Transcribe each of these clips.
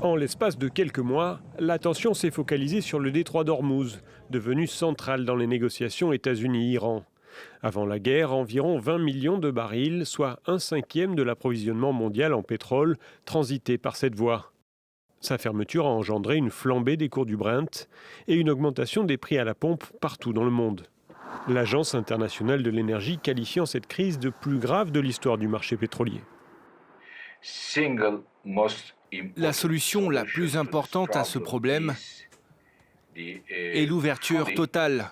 En l'espace de quelques mois, l'attention s'est focalisée sur le détroit d'Ormuz, devenu central dans les négociations États-Unis-Iran. Avant la guerre, environ 20 millions de barils, soit 1/5 de l'approvisionnement mondial en pétrole, transitaient par cette voie. Sa fermeture a engendré une flambée des cours du Brent et une augmentation des prix à la pompe partout dans le monde. L'Agence internationale de l'énergie qualifiant cette crise de plus grave de l'histoire du marché pétrolier. La solution la plus importante à ce problème est l'ouverture totale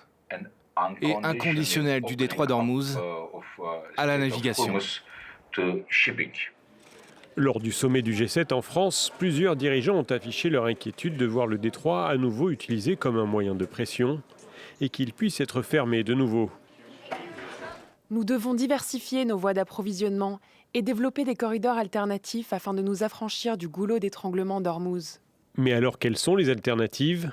et inconditionnelle du détroit d'Ormuz à la navigation. Lors du sommet du G7 en France, plusieurs dirigeants ont affiché leur inquiétude de voir le détroit à nouveau utilisé comme un moyen de pression et qu'il puisse être fermé de nouveau. Nous devons diversifier nos voies d'approvisionnement et développer des corridors alternatifs afin de nous affranchir du goulot d'étranglement d'Ormuz. Mais alors quelles sont les alternatives ?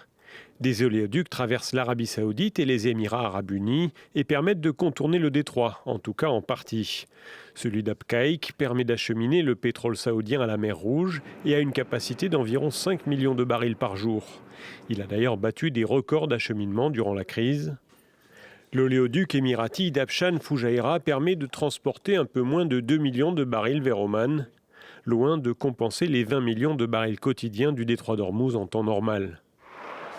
Des oléoducs traversent l'Arabie Saoudite et les Émirats Arabes Unis et permettent de contourner le détroit, en tout cas en partie. Celui d'Abqaiq permet d'acheminer le pétrole saoudien à la mer Rouge et a une capacité d'environ 5 millions de barils par jour. Il a d'ailleurs battu des records d'acheminement durant la crise. L'oléoduc émirati d'Abshan Fujairah permet de transporter un peu moins de 2 millions de barils vers Oman, loin de compenser les 20 millions de barils quotidiens du détroit d'Ormuz en temps normal.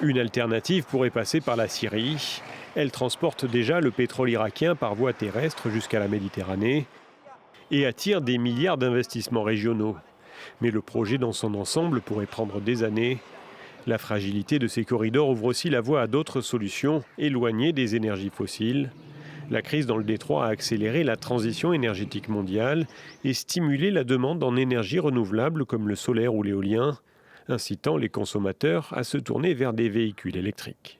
Une alternative pourrait passer par la Syrie. Elle transporte déjà le pétrole irakien par voie terrestre jusqu'à la Méditerranée et attire des milliards d'investissements régionaux. Mais le projet dans son ensemble pourrait prendre des années. La fragilité de ces corridors ouvre aussi la voie à d'autres solutions éloignées des énergies fossiles. La crise dans le détroit a accéléré la transition énergétique mondiale et stimulé la demande en énergies renouvelables comme le solaire ou l'éolien, incitant les consommateurs à se tourner vers des véhicules électriques.